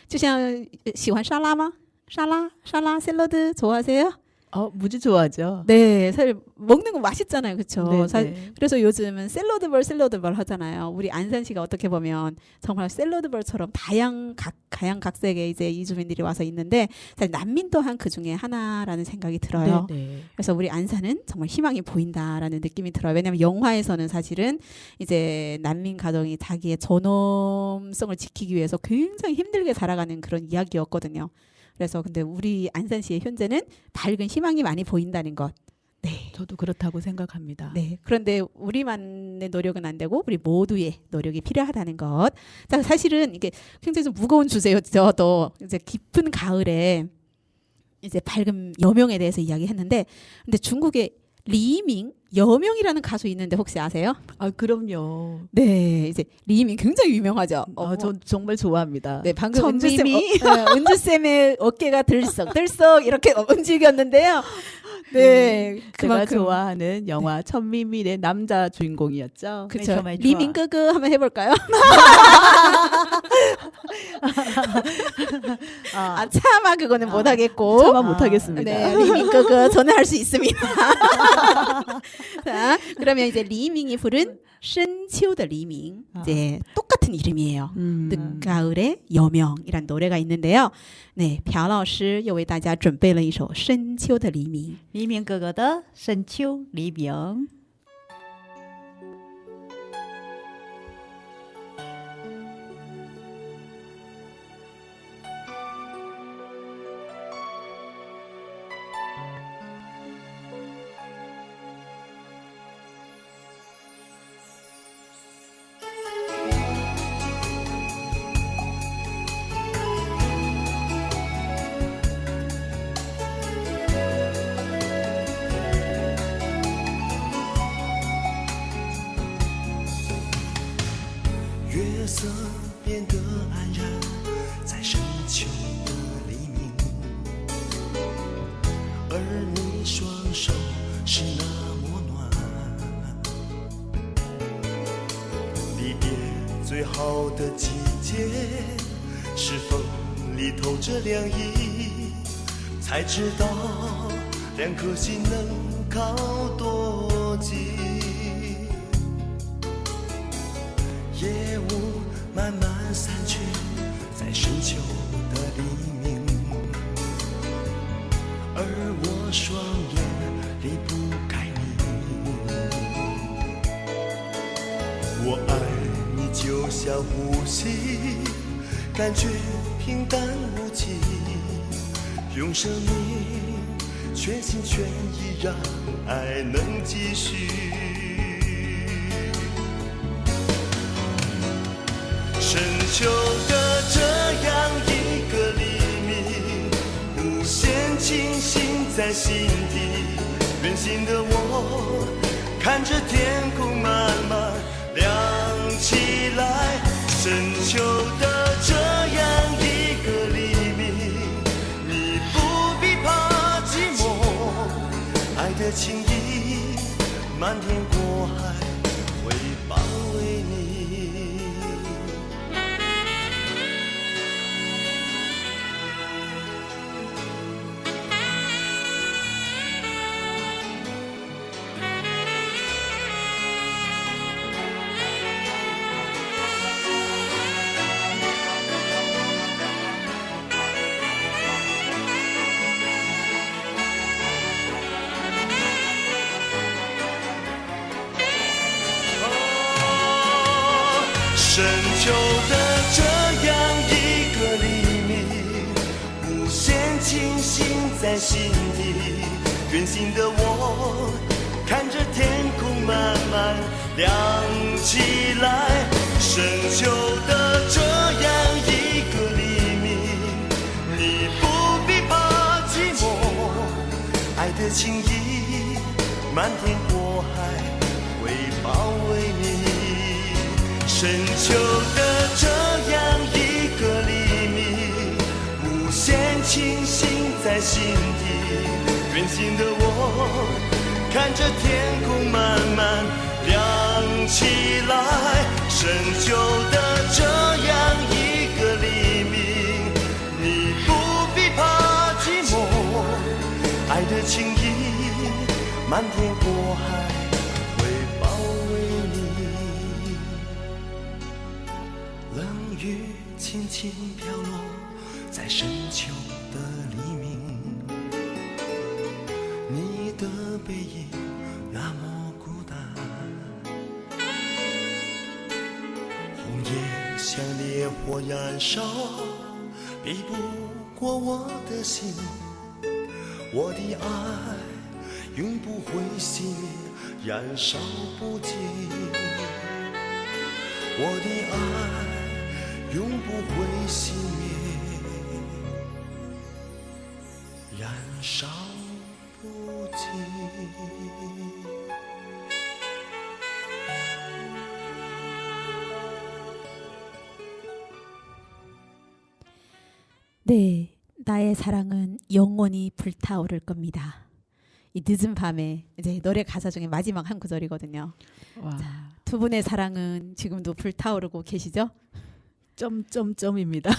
就像喜欢沙拉吗？沙拉샐러드 좋아하세요? 무지 좋아하죠. 네, 사실 먹는 거 맛있잖아요, 그렇죠? 네네. 그래서 요즘은 샐러드볼 하잖아요. 우리 안산시가 어떻게 보면 정말 샐러드볼처럼 다양각색의 이제 이주민들이 와서 있는데 사실 난민 또한 그 중에 하나라는 생각이 들어요. 네네. 그래서 우리 안산은 정말 희망이 보인다라는 느낌이 들어요. 왜냐하면 영화에서는 사실은 이제 난민 가정이 자기의 존엄성을 지키기 위해서 굉장히 힘들게 살아가는 그런 이야기였거든요. 그래서 근데 우리 안산시의 현재는 밝은 희망이 많이 보인다는 것. 네. 저도 그렇다고 생각합니다. 네. 그런데 우리만의 노력은 안 되고 우리 모두의 노력이 필요하다는 것. 자, 사실은 이게 굉장히 좀 무거운 주제였죠. 또 이제 깊은 가을에 이제 밝은 여명에 대해서 이야기했는데, 근데 중국의 리밍 여명이라는 가수 있는데 혹시 아세요? 그럼요. 네, 이제 리밍 굉장히 유명하죠. 전 정말 좋아합니다. 네, 방금 천미미. 은주쌤의 어깨가 들썩들썩 이렇게 움직였는데요. 네, 제가 좋아하는 영화 천미밀의 남자 주인공이었죠. 그렇죠. 매초. 리밍끄끄 한번 해볼까요? 차마 그거는 못하겠고. 차마 못하겠습니다. 네, 리밍끄끄 저는 할 수 있습니다. 자, 그러면 이제 리밍이 부른深秋的 리밍, 이제 똑같은 이름이에요. 늦가을의 여명이란 노래가 있는데요. 네, 朴老师又为大家准备了一首深秋的黎明。黎明哥哥的深秋黎明。月色变得黯然，在深秋的黎明，而你双手是那么暖。离别最好的季节，是风里透着凉意，才知道两颗心能靠多近。夜雾慢慢散去，在深秋的黎明，而我双眼离不开你。我爱你就像呼吸，感觉平淡无奇，用生命全心全意让爱能继续。深秋的这样一个黎明，无限清醒在心底。远行的我，看着天空慢慢亮起来。深秋的这样一个黎明，你不必怕寂寞，爱的情意漫天过海会包围你。深秋的这样一个黎明，无限清醒在心底。远行的我，看着天空慢慢亮起来。深秋的这样一个黎明，你不必怕寂寞，爱的情意漫天过海会包围你。深秋的这样一个黎明，无限清醒在心底。远行的我，看着天空慢慢亮起来。深秋的这样一个黎明，你不必怕寂寞，爱的情意漫天过海会包围你。冷雨轻轻飘落在深秋的黎明，你的背影那么孤单，红叶像烈火燃烧，比不过我的心。我的爱永不会熄灭，燃烧不尽。我的爱永不会熄灭，燃烧不尽。네, 나의 사랑은 영원히 불타오를 겁니다. 이 늦은 밤에 이제 노래 가사 중에 마지막 한 구절이거든요. 와. 두 분의 사랑은 지금도 불타오르고 계시죠? 점점점입니다.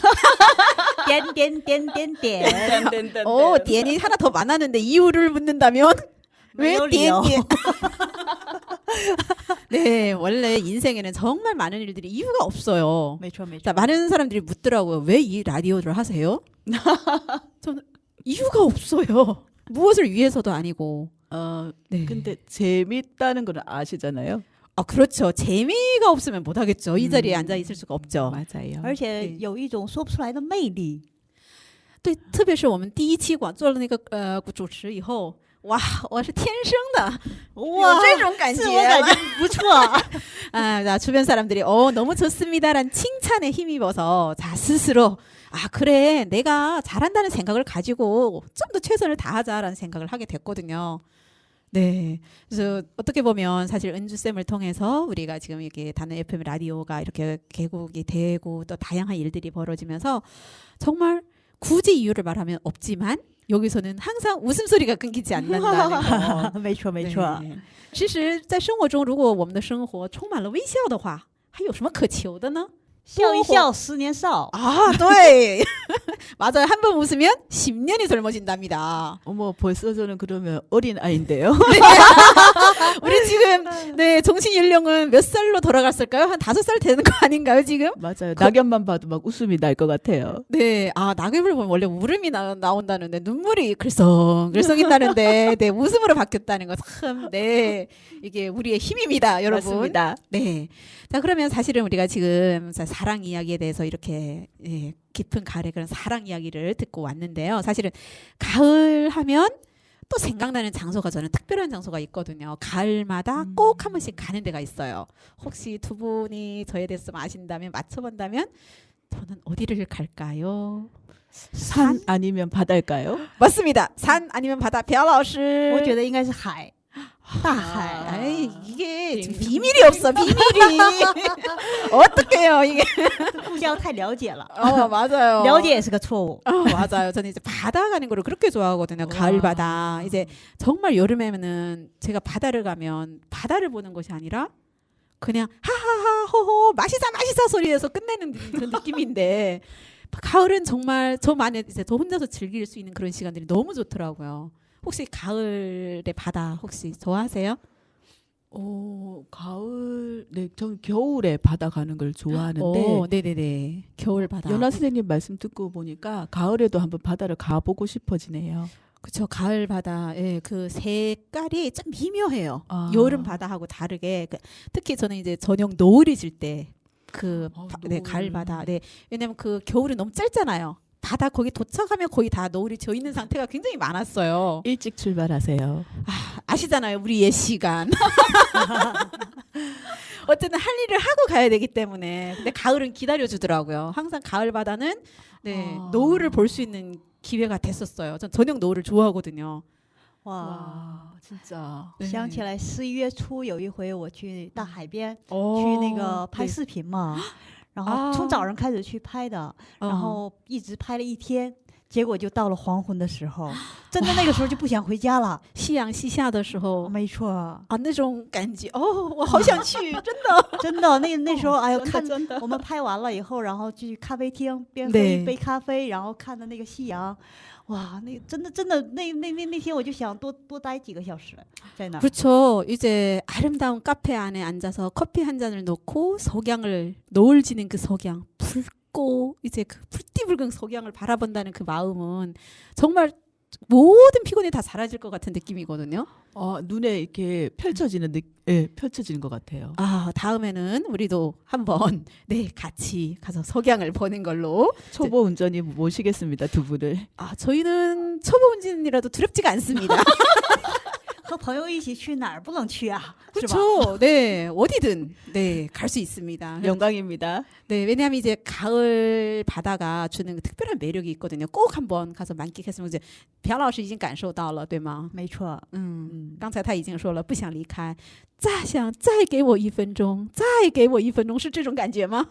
点点点点点， 오, 디엔이 하나 더 많았는데 이유를 묻는다면 왜 디엔 디엔? 네, 원래 인생에는 정말 많은 일들이 이유가 없어요. 没错没错 자, 。 많은 사람들이 묻더라고요. 왜 이 라디오를 하세요? 저는 이유가 없어요. 무엇을 위해서도 아니고. 네. 근데 재밌다는 건 아시잖아요. 아, 그렇죠. 재미가 없으면 못 하겠죠. 이 자리에 앉아 있을 수가 없죠. 맞아요. 而且对有一种说不出来的魅力。对，特别是我们第一期做了那个主持以后，哇，我是天生的，有这种感觉，自我感觉不错。 아, 자, 주변 사람들이 너무 좋습니다라는 칭찬에 힘입어서 자 스스로 아 그래 내가 잘한다는 생각을 가지고 좀 더 최선을 다하자라는 생각을 하게 됐거든요. 네, 그래서 어떻게 보면 사실 은주쌤을 통해서 우리가 지금 이렇게 다른 FM 라디오가 이렇게 개국이 되고 또 다양한 일들이 벌어지면서 정말 굳이 이유를 말하면 없지만 여기서는 항상 웃음소리가 끊기지 않는다는 거. 没错没错。对，其实，在生活中，如果我们的生活充满了微笑的话，还有什么可求的呢？笑一笑十年少。 아, 네. 맞아요. 한 번 웃으면 10년이 젊어진답니다. 어머 벌써 저는 그러면 어린 아이인데요. 우리 지금 네 정신 연령은 몇 살로 돌아갔을까요? 한 5살 되는 거 아닌가요 지금? 맞아요. 낙엽만 봐도 막 웃음이 날 것 같아요. 네, 아 낙엽을 보면 원래 울음이 나온다는데 눈물이 글썽글썽인다는데 네 웃음으로 바뀌었다는 거 참 네 이게 우리의 힘입니다, 여러분. 맞습니다. 네, 자 그러면 사실은 우리가 지금 사랑 이야기에 대해서 이렇게 깊은 가을의 그런 사랑 이야기를 듣고 왔는데요. 사실은 가을 하면 또 생각나는 장소가 저는 특별한 장소가 있거든요. 가을마다 꼭 한 번씩 가는 데가 있어요. 혹시 두 분이 저에 대해서 좀 아신다면 맞춰본다면 저는 어디를 갈까요? 산 아니면 바다일까요? 맞습니다. 산 아니면 바다. 朴老师我觉得应该是海，大海。 아이, 이게 지금 비밀이 없어. 비밀이. 어떡해요 이게. 互相太了解了， 맞아요. 了解也是个错误。 맞아요. 저는 이제 바다 가는 거를 그렇게 좋아하거든요. 가을 바다. 이제 정말 여름에는 제가 바다를 가면 바다를 보는 것이 아니라 그냥 하하하 호호 마시자 소리에서 끝내는 그런 느낌인데 가을은 정말 저만의 이제 저 혼자서 즐길 수 있는 그런 시간들이 너무 좋더라고요. 혹시 가을의 바다 혹시 좋아하세요? 가을, 네, 전 겨울에 바다 가는 걸 좋아하는데. 네네네. 겨울 바다. 연아 선생님 말씀 듣고 보니까 가을에도 한번 바다를 가보고 싶어지네요. 그렇죠. 가을 바다, 예, 그 색깔이 좀 미묘해요. 아. 여름 바다하고 다르게 특히 저는 이제 저녁 노을이 질 때 네, 가을 바다. 네, 왜냐면 그 겨울이 너무 짧잖아요. 바다 거기 도착하면 거의 다 노을이 져 있는 상태가 굉장히 많았어요. 일찍 출발하세요. 아시잖아요, 우리의 시간. 어쨌든 할 일을 하고 가야 되기 때문에. 근데 가을은 기다려 주더라고요. 항상 가을 바다는 네, 노을을 볼 수 있는 기회가 됐었어요. 전 저녁 노을을 좋아하거든요. 哇， 와, 진짜. 想起来11月初有一回我去大海边哦去那个拍视频嘛，然后从早上开始去拍的，哦然后一直拍了一天，结果就到了黄昏的时候，真的那个时候就不想回家了。夕阳西下的时候没错，啊，那种感觉哦，我好想去，真的。真的那时候哎呦看真的。我们拍完了以后，然后去咖啡厅边喝对一杯咖啡，然后看的那个夕阳，哇，那真的那天我就想多待几个小时在那儿。 그렇죠. 이제 아름다운 카페 안에 앉아서 커피 한 잔을 놓고 석양을 노을 지는 그 석양 붉고 이제 그 붉디붉은 석양을 바라본다는 그 마음은 정말 모든 피곤이 다 사라질 것 같은 느낌이거든요. 눈에 이렇게 펼쳐지는 펼쳐지는 것 같아요. 아, 다음에는 우리도 한번 네, 같이 가서 석양을 보는 걸로. 초보 운전이 모시겠습니다, 두 분을. 아, 저희는 초보 운전이라도 두렵지가 않습니다. 和朋友一起去哪儿不能去啊？是吧？ 그렇죠. 네, 어디든 네, 갈 수 있습니다. 영광입니다. 네, 왜냐하면 이제 가을 바다가 주는 그 특별한 매력이 있거든요. 꼭 한번 가서 만끽했으면 이제 朴老师已经感受到了，对吗？没错，刚才他已经说了不想离开，再想再给我1分钟，再给我1分钟，是这种感觉吗？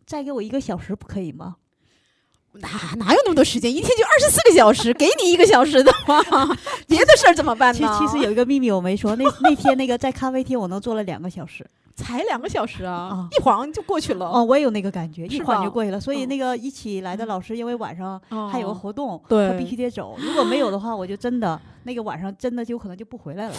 再给我1个小时不可以吗？哪有那么多时间？一天就24个小时，给你1个小时的话，别的事儿怎么办呢？其实有一个秘密我没说，那天那个在咖啡厅我能坐了2个小时。才2个小时啊，啊一晃就过去了。哦，我也有那个感觉，一是吧晃就过去了。所以那个一起来的老师，因为晚上还有个活动，对他必须得走。如果没有的话，我就真的那个晚上真的就可能就不回来了。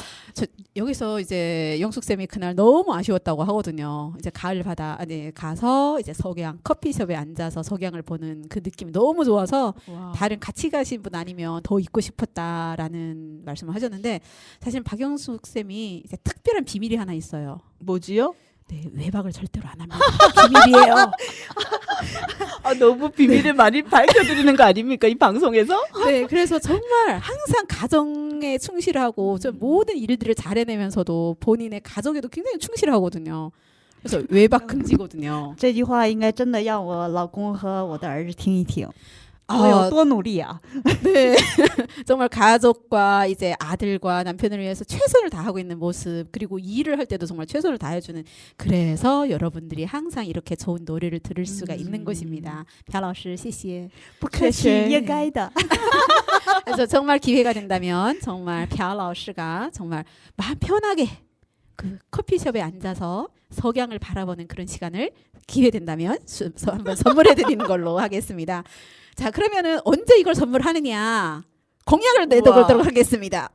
여기서 이제 영숙 쌤이 그날 너무 아쉬웠다고 하거든요. 이제 가을 바다 안에 가서 이제 석양 커피숍에 앉아서 석양을 보는 그 느낌이 너무 좋아서 와. 다른 같이 가신 분 아니면 더 있고 싶었다라는 말씀을 하셨는데 사실 박영숙 쌤이 이제 특별한 비밀이 하나 있어요. 뭐지요? 네, 외박을 절대로 안 합니다. 비밀이에요. 너무 비밀을 많이 밝혀드리는 거 아닙니까, 이 방송에서? 네, 그래서 정말 항상 가정에 충실하고 좀 모든 일들을 잘 해내면서도 본인의 가족에도 굉장히 충실하거든요. 그래서 외박 금지거든요. 这句话应该真的让我老公和我的儿子听一听，我有 아, 多努力啊！ 네, 정말 가족과 이제 아들과 남편을 위해서 최선을 다하고 있는 모습 그리고 일을 할 때도 정말 최선을 다해주는 그래서 여러분들이 항상 이렇게 좋은 노래를 들을 수가 있는 것입니다. 朴老师谢谢. 不客气，应该的。 그래서 정말 기회가 된다면 정말 朴老师가 정말 마음 편하게 그 커피숍에 앉아서 석양을 바라보는 그런 시간을 기회 된다면 한번 선물해 드리는 걸로 하겠습니다. 자, 그러면은 언제 이걸 선물하느냐 공약을 내도록 하겠습니다.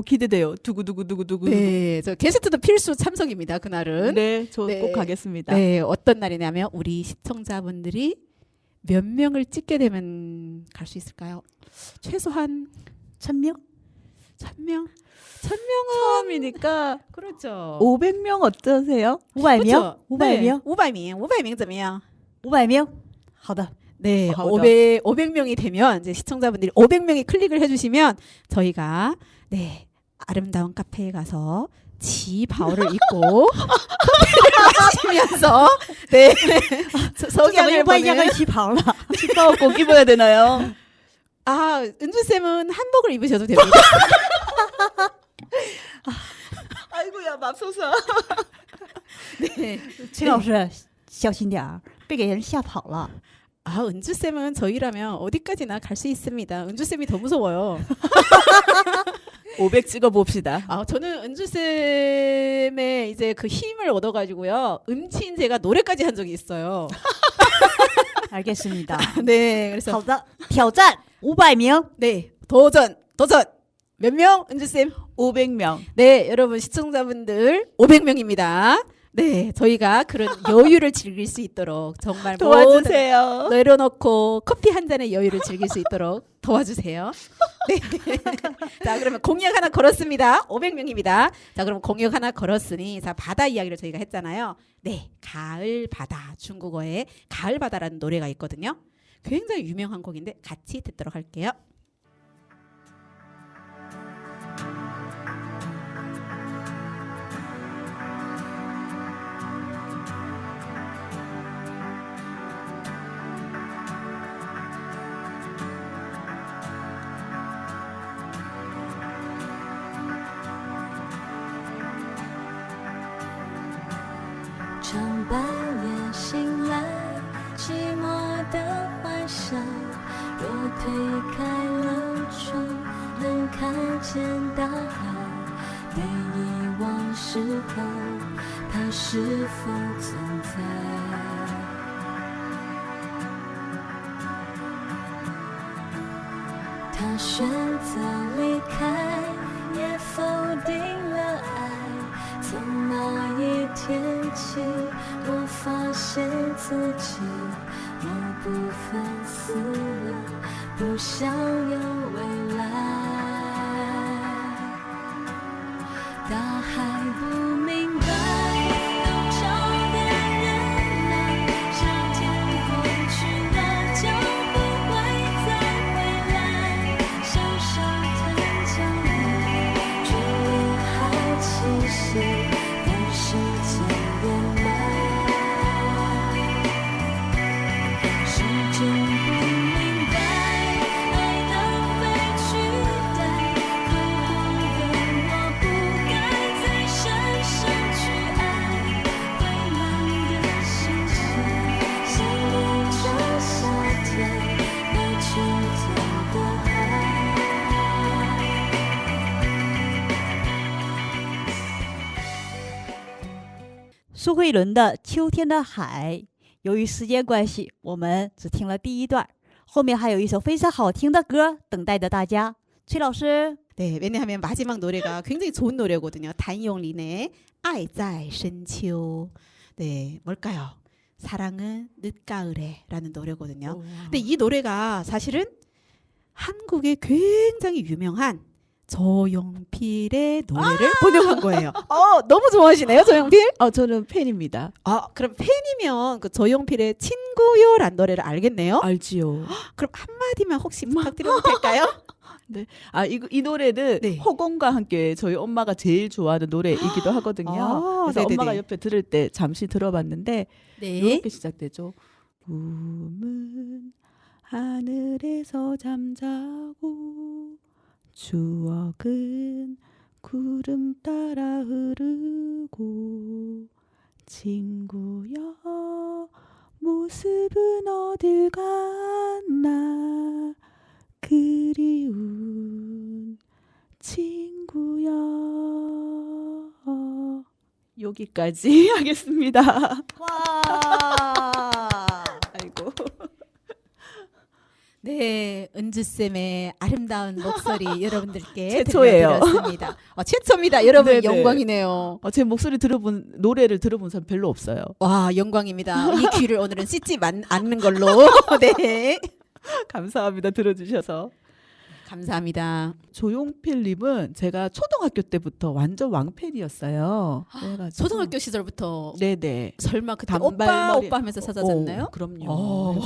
기대돼요. 두구두구두구두구. 네, 저 게스트도 필수 참석입니다. 그날은. 네, 저 네. 꼭 가겠습니다. 네, 어떤 날이냐면 우리 시청자분들이 몇 명을 찍게 되면 갈 수 있을까요? 최소한 1000명? 1000명? 1000명은 처음이니까 그렇죠. 500명 어떠세요? 500名 그렇죠. 500名 500명 怎么样? 500名，好的。 네, 아, 500명이 되면 이제 시청자분들이 500명이 클릭을 해주시면 저희가 네 아름다운 카페에 가서 지바오를 입고 커피를 마시면서 네 석양을 不一样 보는 跟旗袍了。 치파오 꼭 입어야 되나요? 아 은주 쌤은 한복을 입으셔도 됩니다. 아이고야 맙소사. 네. 崔老师小心点儿，别给人吓跑了。 아 은주 쌤은 저희라면 어디까지나 갈 수 있습니다. 은주 쌤이 더 무서워요. 500 찍어 봅시다. 아 저는 은주 쌤의 이제 그 힘을 얻어가지고요 음치인 제가 노래까지 한 적이 있어요. 알겠습니다. 네, 그래서 好的，挑战500名。 네 도전 몇 명 은주 쌤? 500명. 네 여러분 시청자분들 500명입니다. 네, 저희가 그런 여유를 즐길 수 있도록 정말 도와주세요. 내려놓고 커피 한 잔의 여유를 즐길 수 있도록 도와주세요. 네. 자, 그러면 공약 하나 걸었습니다. 500명입니다. 자, 그럼 공약 하나 걸었으니 자, 바다 이야기를 저희가 했잖아요. 네, 가을 바다, 중국어에 가을 바다라는 노래가 있거든요. 굉장히 유명한 곡인데 같이 듣도록 할게요. 长半夜醒来，寂寞的幻想。若推开了窗，能看见大海。被遗忘时候，它是否存在？他选择离开，也否定了爱。从那一天起，我发现自己某部分死了，不想有未来。大海不明白，都找个人来。夏天过去了，就不会再回来。像沙滩降雨，却连好奇心被时间掩埋。始终不明白，爱能被取代。困惑的我不该再深深去爱。灰蓝的星星，想念着夏天和秋天的海。苏慧伦的《秋天的海》。由于时间关系，我们只听了第一段，后面还有一首非常好听的歌等待着大家。崔老师， 네, 왜냐하면 마지막 노래가 굉장히 좋은 노래거든요. 단용린의 爱在深秋. 네, 뭘까요? 사랑은 늦가을에라는 노래거든요. 근데 이 노래가 사실은 한국에 굉장히 유명한 조용필의 노래를 번역한 거예요. 너무 좋아하시네요, 조용필? 저는 팬입니다. 그럼 팬이면 그 조용필의 친구요란 노래를 알겠네요. 알지요. 그럼 한마디만 혹시 부탁드려도 될까요? 이 노래는 네. 허공과 함께 저희 엄마가 제일 좋아하는 노래이기도 하거든요. 그래서 네네네. 엄마가 옆에 들을 때 잠시 들어봤는데 네. 이렇게 시작되죠. 꿈은 하늘에서 잠자고 추억은 구름 따라 흐르고 친구여 모습은 어딜 갔나 그리운 친구야. 여기까지 하겠습니다. 와. 아이고. 네, 은주쌤의 아름다운 목소리 여러분들께 최초예요. 들려드렸습니다. 최초입니다. 여러분 네네. 영광이네요. 제 목소리 노래를 들어본 사람 별로 없어요. 와, 영광입니다. 이 귀를 오늘은 씻지 않는 걸로. 네. 감사합니다. 들어주셔서. 감사합니다. 조용필님은 제가 초등학교 때부터 완전 왕팬이었어요. 그래가지고. 초등학교 시절부터 네네. 설마 그때 단발머리- 오빠 하면서 찾아졌나요? 그럼요. 네.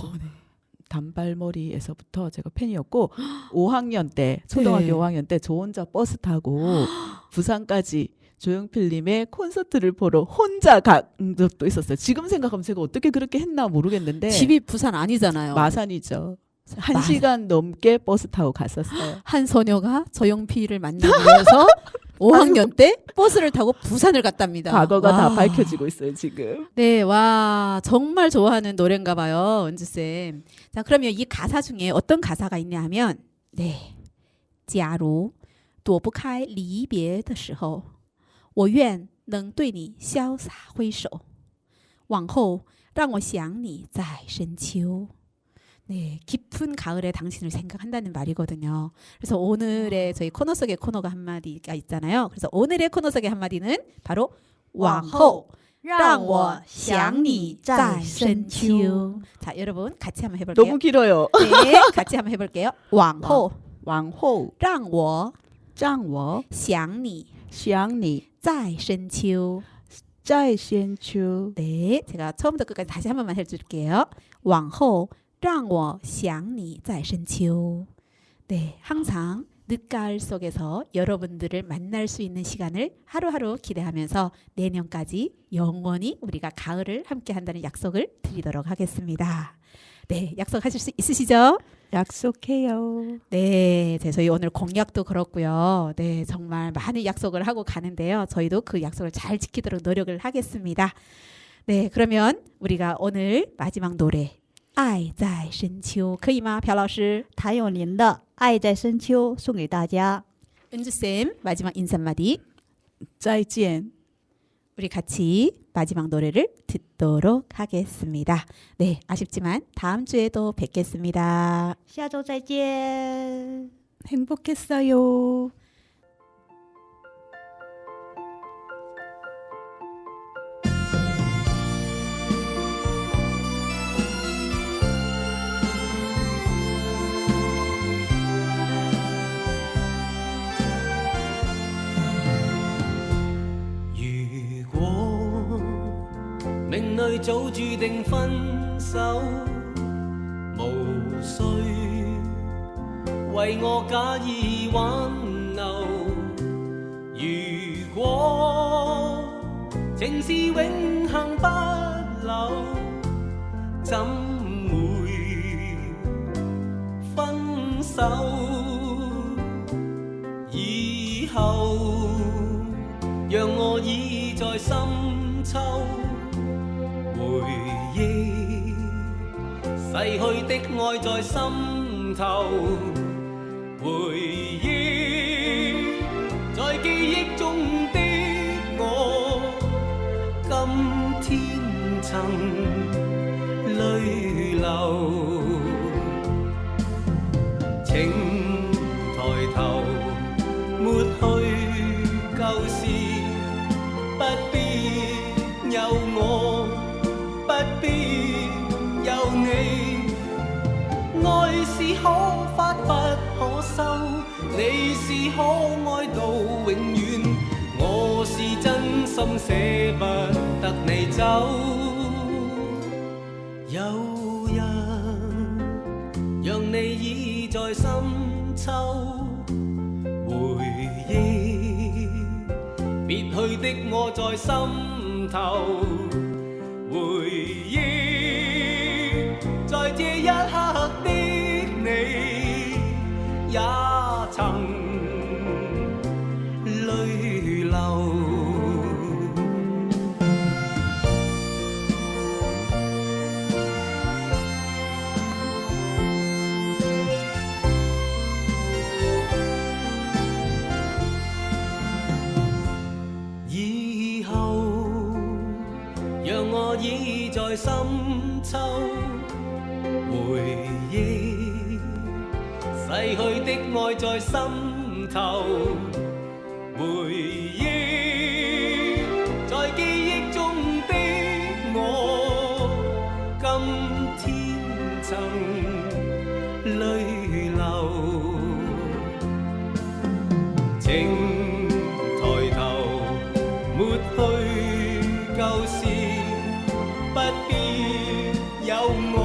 단발머리에서부터 제가 팬이었고 5학년 때 초등학교 네. 5학년 때 저 혼자 버스 타고 부산까지 조용필님의 콘서트를 보러 혼자 간 적도 있었어요. 지금 생각하면 제가 어떻게 그렇게 했나 모르겠는데 집이 부산 아니잖아요. 마산이죠. 1시간 넘게 버스 타고 갔었어요. 한 소녀가 조용필을 만나기 위해서 5학년 때 버스를 타고 부산을 갔답니다. 과거가 와. 다 밝혀지고 있어요, 지금. 네, 와, 정말 좋아하는 노래인가 봐요, 은주쌤. 자, 그러면 이 가사 중에 어떤 가사가 있냐 하면, 네. 假如躲不开离别的时候，我愿能对你潇洒挥手，往后让我想你在深秋。 네, 깊은 가을에 당신을 생각한다는 말이거든요. 그래서 오늘의 저희 코너 속의 코너가 한마디가 있잖아요. 그래서 오늘의 코너 속의 한마디는 바로 왕호. 让我想你在深秋. 자, 여러분 같이 한번 해볼게요. 너무 길어요. 네, 같이 한번 해볼게요. 往后往后让我让我想你想你在深秋. 在深秋. 네, 제가 처음부터 끝까지 다시 한 번만 해줄게요. 往后让我想你在深秋. 네, 항상 늦가을 속에서 여러분들을 만날 수 있는 시간을 하루하루 기대하면서 내년까지 영원히 우리가 가을을 함께 한다는 약속을 드리도록 하겠습니다. 네, 약속하실 수 있으시죠? 약속해요. 네, 저희 오늘 공약도 그렇고요. 네, 정말 많은 약속을 하고 가는데요. 저희도 그 약속을 잘 지키도록 노력을 하겠습니다. 네, 그러면 우리가 오늘 마지막 노래 爱在深秋可以吗？朴老师，谭咏麟的《爱在深秋》送给大家。 은주쌤 마지막 인사 한마디. 再见. 우리 같이 마지막 노래를 듣도록 하겠습니다. 네, 아쉽지만 다음 주에도 뵙겠습니다. 下周再见。 행복했어요.命里早注定分手，無需為我假意挽留。如果情是永恆不朽，怎會分手？以後讓我倚在深秋。回憶逝去的愛在心頭，回憶在記憶中的我，今天曾淚流。請抬頭，抹去舊事，不必有我。不必有你，愛是可發不可收，你是可愛到永遠，我是真心捨不得你走。有日讓你倚在深秋，回憶別去的我在心頭。回憶在這一刻的你，也曾淚流。以後讓我倚在深秋，回憶逝去的愛在心頭，回憶在記憶中的我，今天曾淚流。請抬頭，抹去舊事，不必有我。